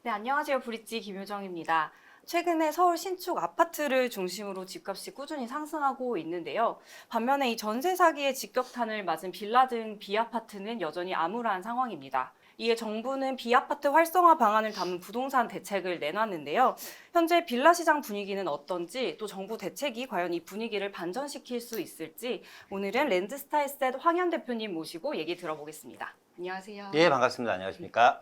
네, 안녕하세요. 브릿지 김효정입니다. 최근에 서울 신축 아파트를 중심으로 집값이 꾸준히 상승하고 있는데요. 반면에 이 전세 사기의 직격탄을 맞은 빌라 등 비아파트는 여전히 암울한 상황입니다. 이에 정부는 비아파트 활성화 방안을 담은 부동산 대책을 내놨는데요. 현재 빌라 시장 분위기는 어떤지, 또 정부 대책이 과연 이 분위기를 반전시킬 수 있을지 오늘은 랜드스타일셋 황현 대표님 모시고 얘기 들어보겠습니다. 안녕하세요. 예, 반갑습니다. 안녕하십니까?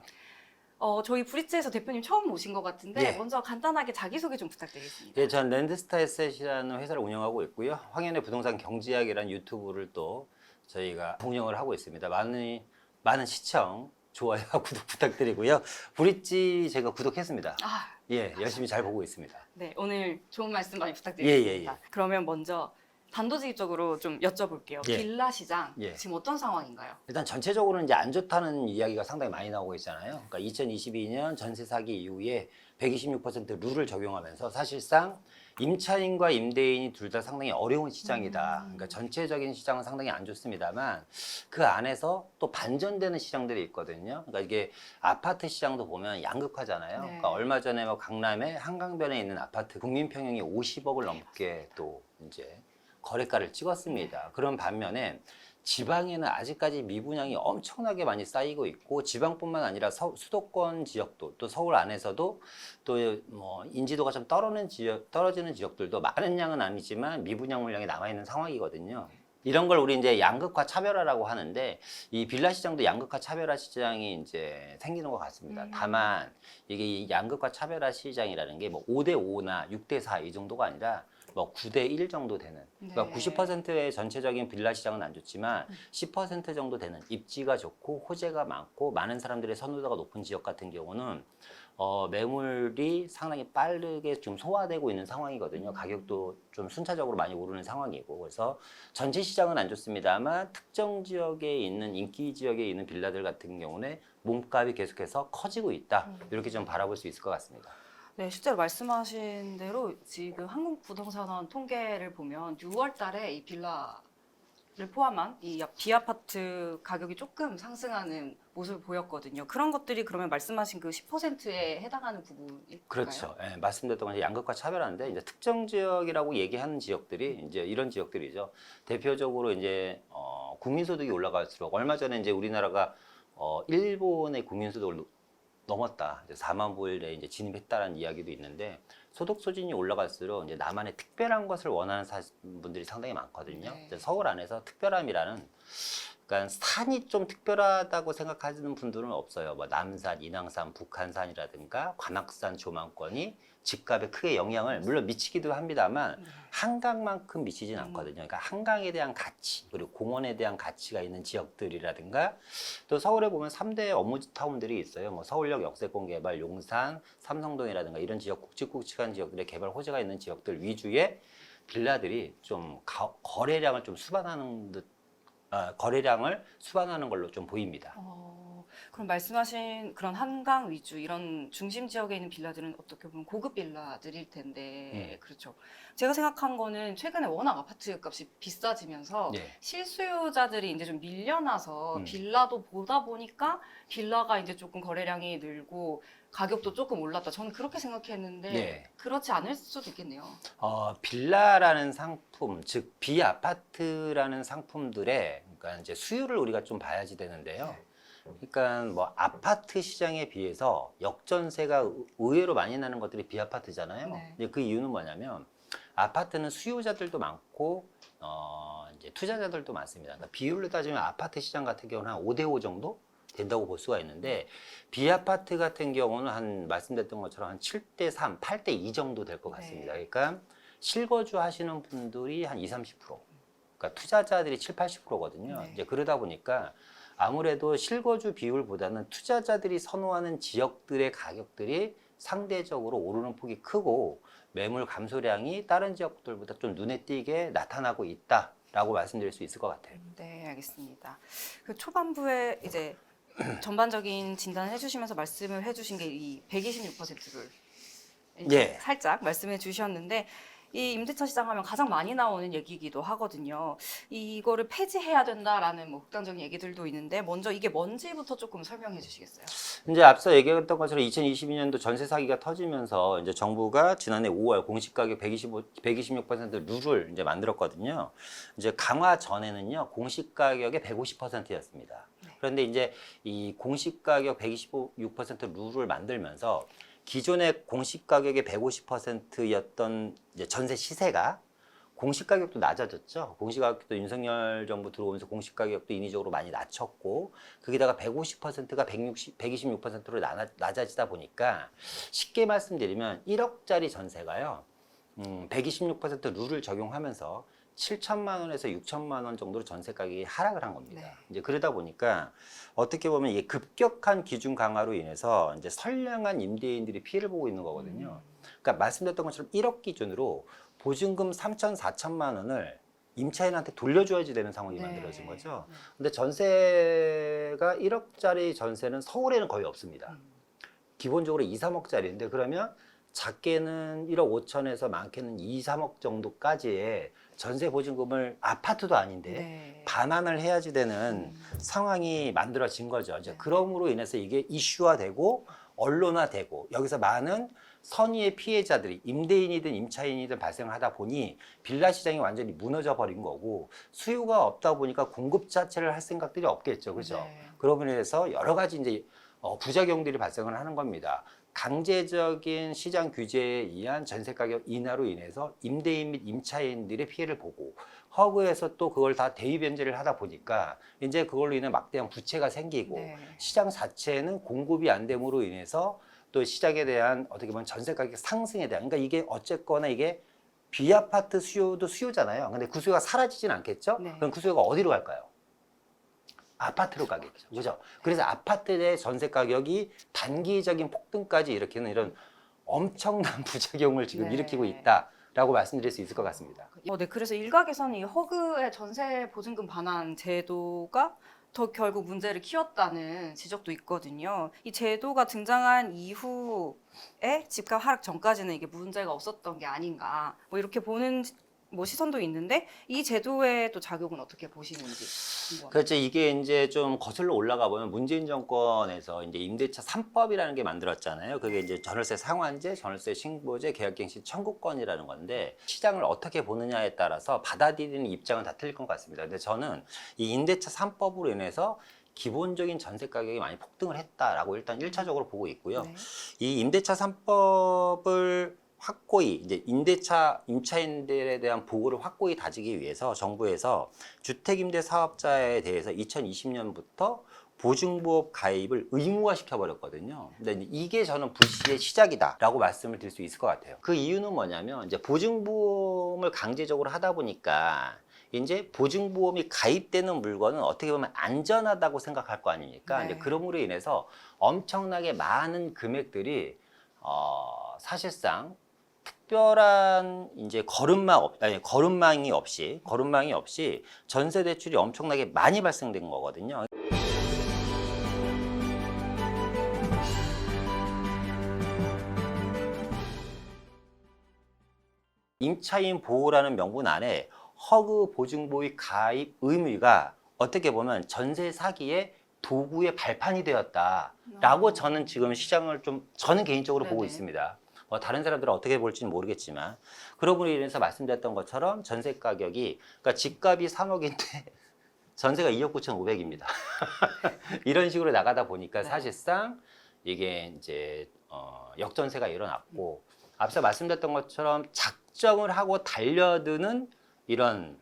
저희 브릿지에서 대표님 처음 오신 것 같은데 예. 먼저 간단하게 자기소개 좀 부탁드리겠습니다. 예, 전 랜드스타일셋이라는 회사를 운영하고 있고요. 황현의 부동산 경제학이라는 유튜브를 또 저희가 운영을 하고 있습니다. 많은 시청, 좋아요, 구독 부탁드리고요. 브릿지 제가 구독했습니다. 예, 열심히 잘 보고 있습니다. 네, 오늘 좋은 말씀 많이 부탁드리겠습니다. 예. 그러면 먼저 단도직입적으로 좀 여쭤볼게요. 예. 빌라 시장 예. 지금 어떤 상황인가요? 일단 전체적으로는 이제 안 좋다는 이야기가 상당히 많이 나오고 있잖아요. 그러니까 2022년 전세 사기 이후에 126% 룰을 적용하면서 사실상 임차인과 임대인이 둘 다 상당히 어려운 시장이다. 그러니까 전체적인 시장은 상당히 안 좋습니다만 그 안에서 또 반전되는 시장들이 있거든요. 그러니까 이게 아파트 시장도 보면 양극화잖아요. 네. 그러니까 얼마 전에 뭐 강남의 한강변에 있는 아파트 국민 평형이 50억을 넘게 또 이제 거래가를 찍었습니다. 그런 반면에 지방에는 아직까지 미분양이 엄청나게 많이 쌓이고 있고 지방뿐만 아니라 수도권 지역도 또 서울 안에서도 또 뭐 인지도가 좀 떨어지는 지역들도 많은 양은 아니지만 미분양 물량이 남아 있는 상황이거든요. 이런 걸 우리 이제 양극화 차별화라고 하는데 이 빌라 시장도 양극화 차별화 시장이 이제 생기는 것 같습니다. 다만 이게 이 양극화 차별화 시장이라는 게 뭐 5대5나 6대4 이 정도가 아니라 뭐 9대1 정도 되는, 그러니까 90%의 전체적인 빌라 시장은 안 좋지만 10% 정도 되는 입지가 좋고 호재가 많고 많은 사람들의 선호도가 높은 지역 같은 경우는 매물이 상당히 빠르게 지금 소화되고 있는 상황이거든요. 가격도 좀 순차적으로 많이 오르는 상황이고, 그래서 전체 시장은 안 좋습니다만 특정 지역에 있는 인기 지역에 있는 빌라들 같은 경우는 몸값이 계속해서 커지고 있다. 이렇게 좀 바라볼 수 있을 것 같습니다. 네, 실제로 말씀하신 대로 지금 한국부동산원 통계를 보면 6월 달에 이 빌라를 포함한 이 비아파트 가격이 조금 상승하는 모습을 보였거든요. 그런 것들이 그러면 말씀하신 그 10%에 해당하는 부분일까요? 그렇죠. 예, 말씀드렸던 것이 양극화 차별화인데 이제 특정 지역이라고 얘기하는 지역들이 이제 이런 지역들이죠. 대표적으로 이제 국민소득이 올라갈수록 얼마 전에 이제 우리나라가 일본의 국민소득을 넘었다. 이제 4만 불에 이제 진입했다라는 이야기도 있는데 소득 수준이 올라갈수록 이제 나만의 특별한 것을 원하는 분들이 상당히 많거든요. 이제 서울 안에서 특별함이라는, 그러니까 산이 좀 특별하다고 생각하시는 분들은 없어요. 뭐 남산, 인왕산, 북한산이라든가 관악산 조망권이 집값에 크게 영향을 물론 미치기도 합니다만 한강만큼 미치진 않거든요. 그러니까 한강에 대한 가치 그리고 공원에 대한 가치가 있는 지역들이라든가 또 서울에 보면 3대 어무타운들이 있어요. 뭐 서울역 역세권 개발, 용산, 삼성동이라든가 이런 지역 굵직굵직한 지역들의 개발 호재가 있는 지역들 위주의 빌라들이 좀 거래량을 좀 수반하는 걸로 좀 보입니다. 그럼 말씀하신 그런 한강 위주 이런 중심 지역에 있는 빌라들은 어떻게 보면 고급 빌라들일 텐데 그렇죠. 제가 생각한 거는 최근에 워낙 아파트 값이 비싸지면서 실수요자들이 이제 좀 밀려나서 빌라도 보다 보니까 빌라가 이제 조금 거래량이 늘고 가격도 조금 올랐다. 저는 그렇게 생각했는데 그렇지 않을 수도 있겠네요. 빌라라는 상품, 즉 비아파트라는 상품들의 그러니까 이제 수요를 우리가 좀 봐야지 되는데요. 그러니까 뭐 아파트 시장에 비해서 역전세가 의외로 많이 나는 것들이 비아파트잖아요. 근데 그 이유는 뭐냐면 아파트는 수요자들도 많고 이제 투자자들도 많습니다. 그러니까 비율로 따지면 아파트 시장 같은 경우는 한 5대5 정도 된다고 볼 수가 있는데 비아파트 같은 경우는 한 말씀드렸던 것처럼 한 7대3, 8대2 정도 될 것 같습니다. 그러니까 실거주 하시는 분들이 한 20, 30%, 그러니까 투자자들이 7, 80%거든요. 이제 그러다 보니까 아무래도 실거주 비율보다는 투자자들이 선호하는 지역들의 가격들이 상대적으로 오르는 폭이 크고 매물 감소량이 다른 지역들보다 좀 눈에 띄게 나타나고 있다라고 말씀드릴 수 있을 것 같아요. 네, 알겠습니다. 그 초반부에 이제 전반적인 진단을 해주시면서 말씀을 해주신 게 이 126%를 살짝 말씀해 주셨는데 이 임대차 시장 하면 가장 많이 나오는 얘기이기도 하거든요. 이거를 폐지해야 된다라는 뭐 극단적인 얘기들도 있는데 먼저 이게 뭔지부터 조금 설명해 주시겠어요? 이제 앞서 얘기했던 것처럼 2022년도 전세 사기가 터지면서 이제 정부가 지난해 5월 공시가격 126% 룰을 이제 만들었거든요. 이제 강화 전에는요, 공시가격의 150%였습니다. 그런데 이제 이 공시가격 126% 룰을 만들면서 기존의 공시가격의 150%였던 이제 전세 시세가 공시가격도 낮아졌죠. 공시가격도 윤석열 정부 들어오면서 공시가격도 인위적으로 많이 낮췄고, 거기다가 150%가 126%로 낮아지다 보니까 쉽게 말씀드리면 1억짜리 전세가요, 126% 룰을 적용하면서 7천만 원에서 6천만 원 정도로 전세 가격이 하락을 한 겁니다. 네. 이제 그러다 보니까 어떻게 보면 이게 급격한 기준 강화로 인해서 이제 선량한 임대인들이 피해를 보고 있는 거거든요. 그러니까 말씀드렸던 것처럼 1억 기준으로 보증금 3천, 4천만 원을 임차인한테 돌려줘야지 되는 상황이 네. 만들어진 거죠. 네. 근데 전세가 1억짜리 전세는 서울에는 거의 없습니다. 기본적으로 2, 3억짜리인데 그러면 작게는 1억 5천에서 많게는 2, 3억 정도까지의 전세 보증금을 아파트도 아닌데 네. 반환을 해야지 되는 상황이 만들어진 거죠. 이제 네. 그럼으로 인해서 이게 이슈화되고 언론화되고 여기서 많은 선의의 피해자들이 임대인이든 임차인이든 발생하다 보니 빌라 시장이 완전히 무너져 버린 거고 수요가 없다 보니까 공급 자체를 할 생각들이 없겠죠. 그죠? 네. 그러고 인해서 여러 가지 이제 부작용들이 발생을 하는 겁니다. 강제적인 시장 규제에 의한 전세 가격 인하로 인해서 임대인 및 임차인들의 피해를 보고 허그에서 또 그걸 다 대위 변제를 하다 보니까 이제 그걸로 인해 막대한 부채가 생기고 네. 시장 자체는 공급이 안 됨으로 인해서 또 시장에 대한 어떻게 보면 전세 가격 상승에 대한 그러니까 이게 어쨌거나 이게 비아파트 수요도 수요잖아요. 근데 그 수요가 사라지진 않겠죠? 네. 그럼 그 수요가 어디로 갈까요? 아파트로 가겠죠. 그죠? 그래서 아파트의 전세 가격이 단기적인 폭등까지 일으키는 이런 엄청난 부작용을 지금 네. 일으키고 있다라고 말씀드릴 수 있을 것 같습니다. 네, 그래서 일각에서는 이 허그의 전세 보증금 반환 제도가 더 결국 문제를 키웠다는 지적도 있거든요. 이 제도가 등장한 이후에 집값 하락 전까지는 이게 문제가 없었던 게 아닌가, 뭐 이렇게 보는 뭐 시선도 있는데 이 제도의 또 작용은 어떻게 보시는지 궁금합니다. 그렇죠. 이게 이제 좀 거슬러 올라가 보면 문재인 정권에서 이제 임대차 3법이라는 게 만들었잖아요. 그게 이제 전월세 상환제, 전월세 신고제, 계약갱신 청구권이라는 건데 시장을 어떻게 보느냐에 따라서 받아들이는 입장은 다 틀릴 것 같습니다. 근데 저는 이 임대차 3법으로 인해서 기본적인 전세 가격이 많이 폭등을 했다라고 일단 1차적으로 보고 있고요. 네. 이 임대차 3법을 확고히 이제 임차인들에 대한 보호를 확고히 다지기 위해서 정부에서 주택임대 사업자에 대해서 2020년부터 보증보험 가입을 의무화 시켜버렸거든요. 근데 이게 저는 불시의 시작이다라고 말씀을 드릴 수 있을 것 같아요. 그 이유는 뭐냐면 이제 보증보험을 강제적으로 하다 보니까 이제 보증보험이 가입되는 물건은 어떻게 보면 안전하다고 생각할 거 아닙니까? 네. 이제 그럼으로 인해서 엄청나게 많은 금액들이 사실상 특별한 이제 거름망이 없이 전세 대출이 엄청나게 많이 발생된 거거든요. 임차인 보호라는 명분 안에 허그 보증보의 가입 의무가 어떻게 보면 전세 사기의 도구의 발판이 되었다라고 저는 지금 시장을 저는 개인적으로 보고 네네. 있습니다. 다른 사람들은 어떻게 볼지는 모르겠지만 그러므로 인해서 말씀드렸던 것처럼 전세 가격이 그러니까 집값이 3억인데 전세가 2억 9,500입니다. 이런 식으로 나가다 보니까 네. 사실상 이게 이제 역전세가 일어났고 앞서 말씀드렸던 것처럼 작정을 하고 달려드는 이런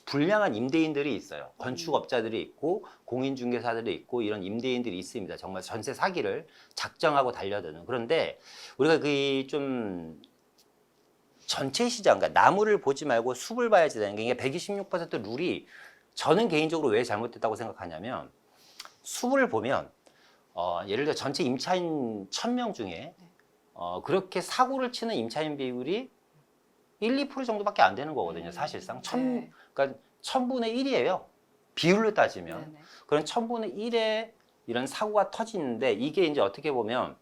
불량한 임대인들이 있어요. 건축업자들이 있고 공인중개사들이 있고 이런 임대인들이 있습니다. 정말 전세 사기를 작정하고 달려드는. 그런데 우리가 그 좀 전체 시장, 그러니까 나무를 보지 말고 숲을 봐야지 되는 게 이게 126% 룰이 저는 개인적으로 왜 잘못됐다고 생각하냐면 숲을 보면 예를 들어 전체 임차인 1000명 중에 그렇게 사고를 치는 임차인 비율이 1, 2% 정도밖에 안 되는 거거든요. 사실상 네. 그러니까 1000분의 1이에요. 비율로 따지면. 네네. 그런 1000분의 1의 이런 사고가 터지는데 이게 이제 어떻게 보면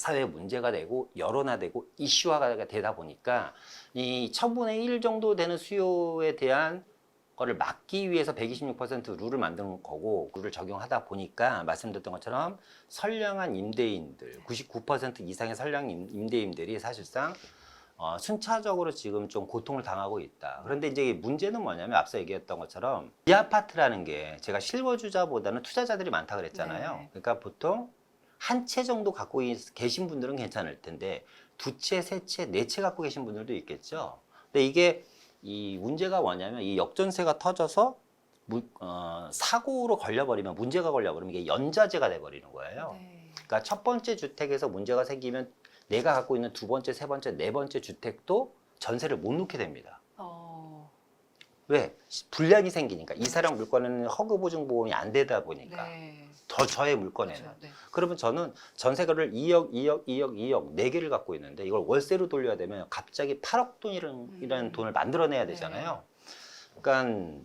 사회 문제가 되고 여론화되고 이슈화가 되다 보니까 이 1000분의 1 정도 되는 수요에 대한 거를 막기 위해서 126% 룰을 만든 거고, 룰을 적용하다 보니까 말씀드렸던 것처럼 선량한 임대인들, 99% 이상의 선량 임대인들이 사실상 순차적으로 지금 좀 고통을 당하고 있다. 그런데 이제 문제는 뭐냐면 앞서 얘기했던 것처럼 이 아파트라는 게 제가 실거주자보다는 투자자들이 많다 그랬잖아요. 네. 그러니까 보통 한 채 정도 갖고 계신 분들은 괜찮을 텐데 두 채, 세 채, 네 채 갖고 계신 분들도 있겠죠. 근데 이게 이 문제가 뭐냐면 이 역전세가 터져서 사고로 걸려버리면, 문제가 걸려버리면 이게 연자제가 돼버리는 거예요. 네. 그러니까 첫 번째 주택에서 문제가 생기면 내가 갖고 있는 두 번째, 세 번째, 네 번째 주택도 전세를 못 놓게 됩니다. 왜? 불량이 생기니까. 이사랑 물건에는 허그보증보험이 안 되다 보니까. 네. 저의 물건에는. 그렇죠. 네. 그러면 저는 전세가를 2억, 2억, 2억, 2억 4개를 갖고 있는데 이걸 월세로 돌려야 되면 갑자기 8억 돈이라는 돈을 만들어내야 되잖아요. 그러니까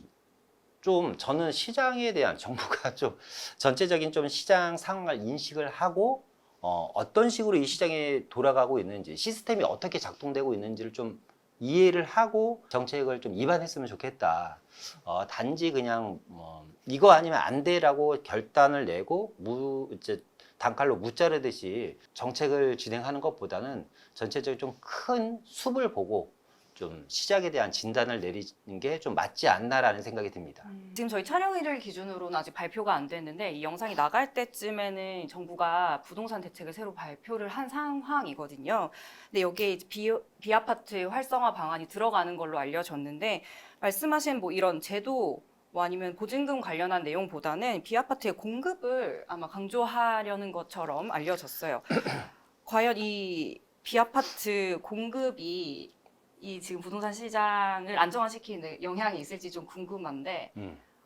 좀 저는 시장에 대한 정부가 좀 전체적인 좀 시장 상황을 인식을 하고 어떤 식으로 이 시장에 돌아가고 있는지, 시스템이 어떻게 작동되고 있는지를 좀 이해를 하고 정책을 좀 입안했으면 좋겠다. 단지 그냥 이거 아니면 안 돼라고 결단을 내고 이제 단칼로 무자르듯이 정책을 진행하는 것보다는 전체적으로 좀 큰 숲을 보고 좀 시장에 대한 진단을 내리는 게 좀 맞지 않나라는 생각이 듭니다. 지금 저희 촬영일을 기준으로는 아직 발표가 안 됐는데 이 영상이 나갈 때쯤에는 정부가 부동산 대책을 새로 발표를 한 상황이거든요. 근데 여기에 이제 비아파트 활성화 방안이 들어가는 걸로 알려졌는데, 말씀하신 뭐 이런 제도 뭐 아니면 보증금 관련한 내용보다는 비아파트의 공급을 아마 강조하려는 것처럼 알려졌어요. 과연 이 비아파트 공급이 이 지금 부동산 시장을 안정화시키는 영향이 있을지 좀 궁금한데,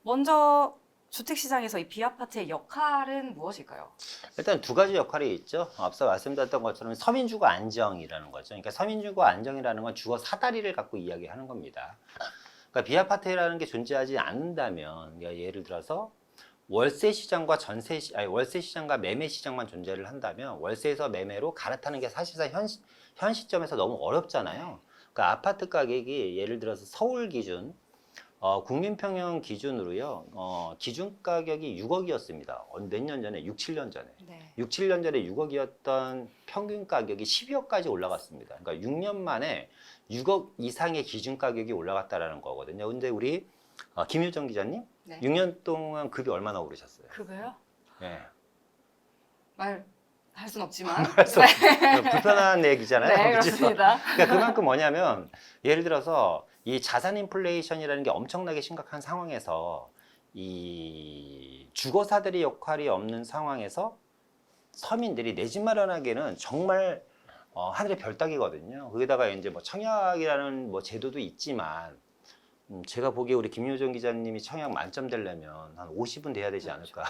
먼저 주택시장에서 이 비아파트의 역할은 무엇일까요? 일단 두 가지 역할이 있죠. 앞서 말씀드렸던 것처럼 서민주거 안정이라는 거죠. 그러니까 서민주거 안정이라는 건 주거 사다리를 갖고 이야기하는 겁니다. 그러니까 비아파트라는 게 존재하지 않는다면, 그러니까 예를 들어서 월세 시장과 월세 시장과 매매 시장만 존재를 한다면 월세에서 매매로 갈아타는 게 사실상 현 시점에서 너무 어렵잖아요. 그러니까 아파트 가격이 예를 들어서 서울 기준 국민평형 기준으로요, 기준 가격이 6억이었습니다. 몇 년 전에, 6, 7년 전에. 네. 6, 7년 전에 6억이었던 평균 가격이 12억까지 올라갔습니다. 그러니까 6년 만에 6억 이상의 기준 가격이 올라갔다라는 거거든요. 근데 우리 김효정 기자님, 네. 6년 동안 급이 얼마나 오르셨어요? 그거요? 네. 말할 순 없지만. 불편한 얘기잖아요. 네, 그죠? 그렇습니다. 그러니까 그만큼 뭐냐면, 예를 들어서 이 자산 인플레이션이라는 게 엄청나게 심각한 상황에서 이 주거사들의 역할이 없는 상황에서 서민들이 내 집 마련하기에는 정말 하늘의 별 따기거든요. 거기다가 이제 뭐 청약이라는 뭐 제도도 있지만 제가 보기에 우리 김효정 기자님이 청약 만점 되려면 한 50은 돼야 되지 않을까.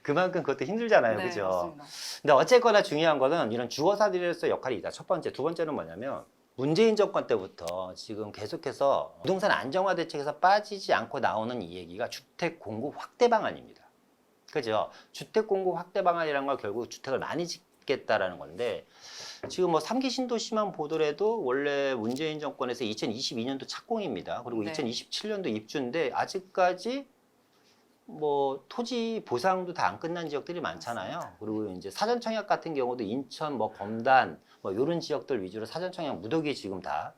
그만큼 그것도 힘들잖아요. 네, 그죠? 맞습니다. 근데 어쨌거나 중요한 거는 이런 주거사들로서의 역할이 있다. 첫 번째. 두 번째는 뭐냐면, 문재인 정권 때부터 지금 계속해서 부동산 안정화 대책에서 빠지지 않고 나오는 이 얘기가 주택 공급 확대 방안입니다. 그죠? 주택 공급 확대 방안이라는 건 결국 주택을 많이 짓겠다라는 건데, 지금 뭐 3기 신도시만 보더라도 원래 문재인 정권에서 2022년도 착공입니다. 그리고 네. 2027년도 입주인데 아직까지 뭐 토지 보상도 다 안 끝난 지역들이 많잖아요. 맞습니다. 그리고 이제 사전 청약 같은 경우도 인천, 뭐 검단, 뭐 이런 지역들 위주로 사전 청약 무더기 지금 다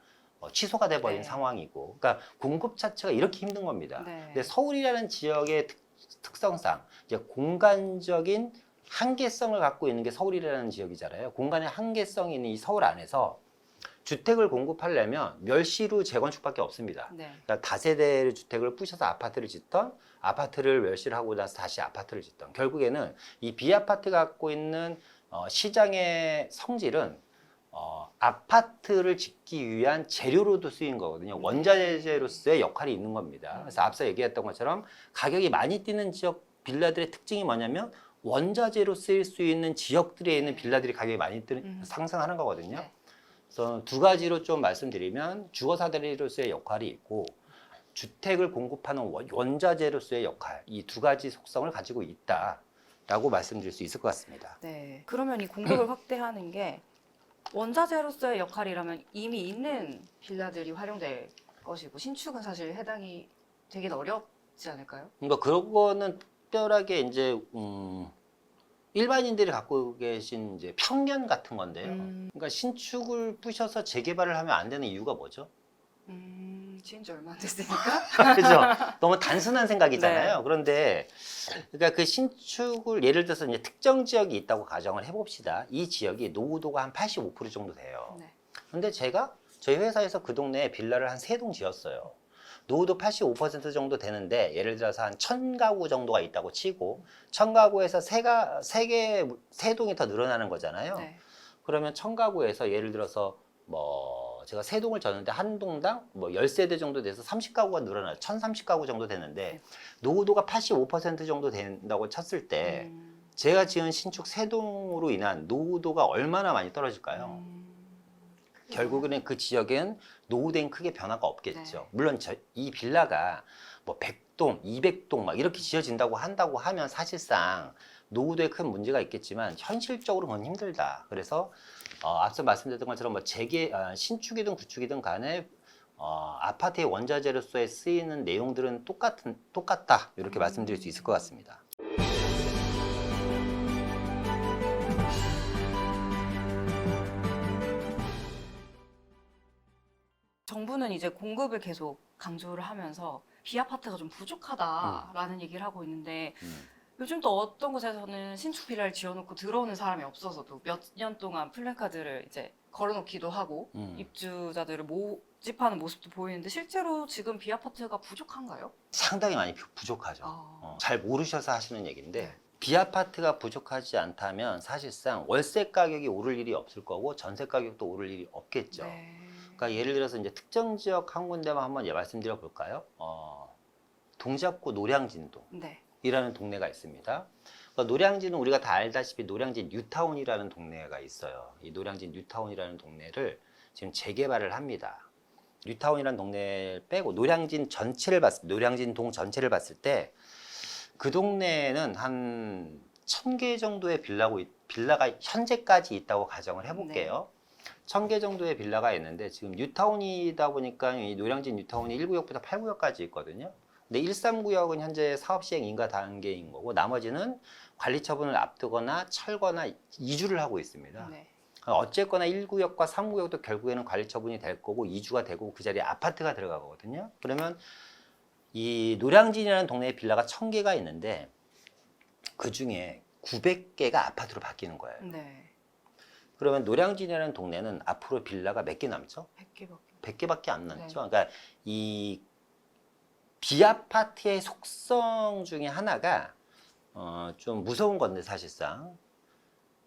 취소가 돼버린 네. 상황이고, 그러니까 공급 자체가 이렇게 힘든 겁니다. 네. 근데 서울이라는 지역의 특성상 이제 공간적인 한계성을 갖고 있는 게 서울이라는 지역이잖아요. 공간의 한계성이 있는 이 서울 안에서 주택을 공급하려면 멸시로 재건축밖에 없습니다. 네. 그러니까 다세대 주택을 부셔서 아파트를 짓던, 아파트를 멸시를 하고 나서 다시 아파트를 짓던, 결국에는 이 비아파트가 갖고 있는 시장의 성질은 아파트를 짓기 위한 재료로도 쓰인 거거든요. 원자재로서의 역할이 있는 겁니다. 그래서 앞서 얘기했던 것처럼 가격이 많이 뛰는 지역 빌라들의 특징이 뭐냐면 원자재로 쓰일 수 있는 지역들에 있는 빌라들이 가격이 많이 상승하는 거거든요. 네. 그래서 두 가지로 좀 말씀드리면, 주거사들로서의 역할이 있고 주택을 공급하는 원자재로서의 역할, 이 두 가지 속성을 가지고 있다라는 라고 말씀드릴 수 있을 것 같습니다. 네. 그러면 이 공급을 확대하는 게 원자재로서의 역할이라면 이미 있는 빌라들이 활용될 것이고 신축은 사실 해당이 되긴 어렵지 않을까요? 그러니까 그거는 특별하게 이제 일반인들이 갖고 계신 이제 편견 같은 건데요. 그러니까 신축을 부셔서 재개발을 하면 안 되는 이유가 뭐죠? 지은 지 얼마 안 됐으니까. 그죠? 너무 단순한 생각이잖아요. 네. 그런데 그러니까 그 신축을 예를 들어서 이제 특정 지역이 있다고 가정을 해봅시다. 이 지역이 노후도가 한 85% 정도 돼요. 네. 근데 제가 저희 회사에서 그 동네에 빌라를 한 3동 지었어요. 노후도 85% 정도 되는데 예를 들어서 한 1000가구 정도가 있다고 치고 1000가구에서 3동이 더 늘어나는 거잖아요. 네. 그러면 1000가구에서 예를 들어서 뭐 제가 3동을 졌는데 한 동당 뭐 10세대 정도 돼서 30가구가 늘어나요. 1030가구 정도 되는데 노후도가 85% 정도 된다고 쳤을 때 제가 지은 신축 3동으로 인한 노후도가 얼마나 많이 떨어질까요? 결국에는 그 지역엔 노후된 크게 변화가 없겠죠. 네. 물론 이 빌라가 뭐 100동, 200동 막 이렇게 지어진다고 한다고 하면 사실상 노후도에 큰 문제가 있겠지만 현실적으로 그건 힘들다. 그래서 앞서 말씀드렸던 것처럼 뭐 신축이든 구축이든 간에 아파트의 원자재로서의 쓰이는 내용들은 똑같다. 이렇게 말씀드릴 수 있을 것 같습니다. 정부는 이제 공급을 계속 강조를 하면서 비아파트가 좀 부족하다라는 얘기를 하고 있는데 요즘 또 어떤 곳에서는 신축 빌라를 지어놓고 들어오는 사람이 없어서도 몇 년 동안 플랜카드를 이제 걸어놓기도 하고 입주자들을 모집하는 모습도 보이는데 실제로 지금 비아파트가 부족한가요? 상당히 많이 부족하죠. 잘 모르셔서 하시는 얘기인데 네. 비아파트가 부족하지 않다면 사실상 월세 가격이 오를 일이 없을 거고 전세 가격도 오를 일이 없겠죠. 네. 그러니까 예를 들어서 이제 특정 지역 한 군데만 한번 말씀드려 볼까요? 동작구 노량진동. 네. 이라는 동네가 있습니다. 그러니까 노량진은 우리가 다 알다시피 노량진 뉴타운이라는 동네가 있어요. 이 노량진 뉴타운이라는 동네를 지금 재개발을 합니다. 뉴타운이라는 동네를 빼고 노량진 동 전체를 봤을 때 그 동네에는 한 1000개 정도의 빌라가 현재까지 있다고 가정을 해볼게요. 1000개 정도의 빌라가 있는데 지금 뉴타운이다 보니까 이 노량진 뉴타운이 1구역부터 8구역까지 있거든요. 근데 13구역은 현재 사업 시행 인가 단계인 거고 나머지는 관리 처분을 앞두거나 철거나 이주를 하고 있습니다. 네. 어쨌거나 1구역과 3구역도 결국에는 관리 처분이 될 거고 이주가 되고 그 자리에 아파트가 들어가거든요. 그러면 이 노량진이라는 동네에 빌라가 1000개가 있는데 그 중에 900개가 아파트로 바뀌는 거예요. 네. 그러면 노량진이라는 동네는 앞으로 빌라가 몇 개 남죠? 100개밖에. 100개밖에 안 남죠. 네. 그러니까 이 비아파트의 속성 중에 하나가 좀 무서운 건데 사실상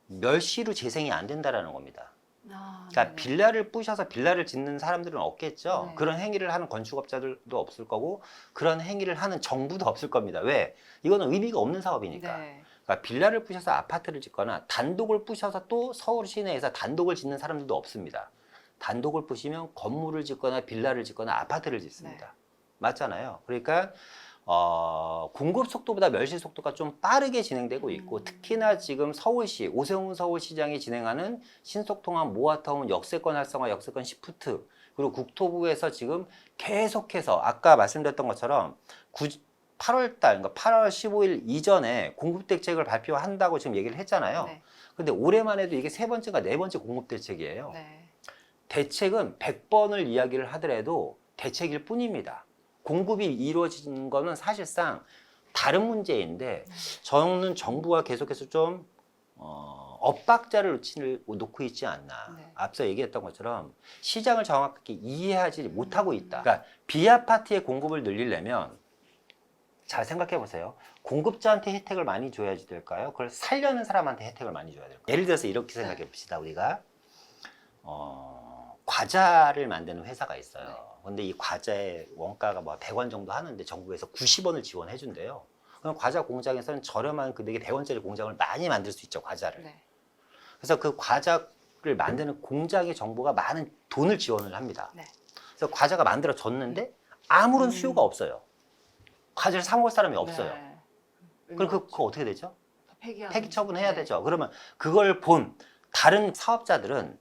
멸시로 재생이 안 된다라는 겁니다. 그러니까 네네. 빌라를 부셔서 빌라를 짓는 사람들은 없겠죠. 네. 그런 행위를 하는 건축업자들도 없을 거고 그런 행위를 하는 정부도 없을 겁니다. 왜? 이거는 의미가 없는 사업이니까. 네. 그러니까 빌라를 부셔서 아파트를 짓거나 단독을 부셔서 또 서울 시내에서 단독을 짓는 사람들도 없습니다. 단독을 부시면 건물을 짓거나 빌라를 짓거나 아파트를 짓습니다. 네. 맞잖아요. 그러니까 공급 속도보다 멸실 속도가 좀 빠르게 진행되고 있고 특히나 지금 서울시 오세훈 서울시장이 진행하는 신속통합 모아타운 역세권 활성화 역세권 시프트 그리고 국토부에서 지금 계속해서 아까 말씀드렸던 것처럼 8월 달 그러니까 8월 15일 이전에 공급 대책을 발표한다고 지금 얘기를 했잖아요. 네. 근데 올해만 해도 이게 3번째가 4번째 공급 대책이에요. 네. 대책은 100번을 이야기를 하더라도 대책일 뿐입니다. 공급이 이루어진 거는 사실상 다른 문제인데 저는 정부가 계속해서 좀 엇박자를 놓고 있지 않나. 네. 앞서 얘기했던 것처럼 시장을 정확하게 이해하지 못하고 있다. 그러니까 비아파트의 공급을 늘리려면 잘 생각해 보세요. 공급자한테 혜택을 많이 줘야지 될까요? 그걸 살려는 사람한테 혜택을 많이 줘야 될까요? 예를 들어서 이렇게 생각해 봅시다. 우리가 과자를 만드는 회사가 있어요. 근데 이 과자의 원가가 뭐 100원 정도 하는데 정부에서 90원을 지원해 준대요. 그럼 과자 공장에서는 저렴한 금액의 100원짜리 공장을 많이 만들 수 있죠, 과자를. 네. 그래서 그 과자를 만드는 공장에 정부가 많은 돈을 지원을 합니다. 네. 그래서 과자가 만들어졌는데 아무런 수요가 없어요. 과자를 사 먹을 사람이 없어요. 네. 그럼 그거 어떻게 되죠? 폐기 처분해야 네. 되죠. 그러면 그걸 본 다른 사업자들은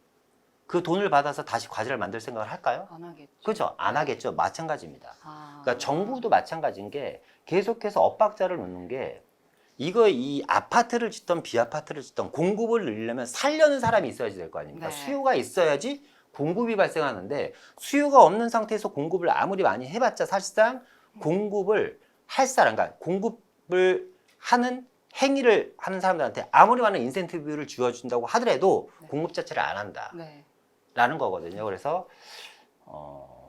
그 돈을 받아서 다시 과제를 만들 생각을 할까요? 안 하겠죠. 그죠? 안 하겠죠. 마찬가지입니다. 아. 그러니까 정부도 마찬가지인 게 계속해서 엇박자를 놓는 게 이거 이 아파트를 짓던 비아파트를 짓던 공급을 늘리려면 살려는 사람이 있어야지 될 거 아닙니까? 네. 수요가 있어야지 공급이 발생하는데 수요가 없는 상태에서 공급을 아무리 많이 해봤자 사실상 공급을 할 사람, 그러니까 공급을 하는 행위를 하는 사람들한테 아무리 많은 인센티브를 주어준다고 하더라도 네. 공급 자체를 안 한다. 네. 라는 거거든요. 그래서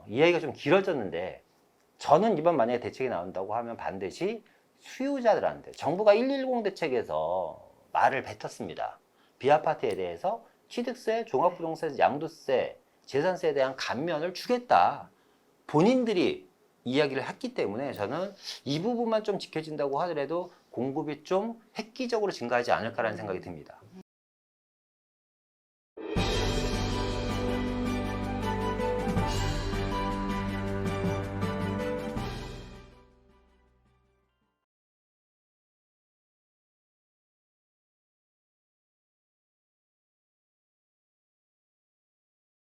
이야기가 좀 길어졌는데 저는 이번 만약에 대책이 나온다고 하면 반드시 수요자들한테 정부가 110 대책에서 말을 뱉었습니다. 비아파트에 대해서 취득세, 종합부동산 양도세, 재산세에 대한 감면을 주겠다. 본인들이 이야기를 했기 때문에 저는 이 부분만 좀 지켜진다고 하더라도 공급이 좀 획기적으로 증가하지 않을까라는 생각이 듭니다.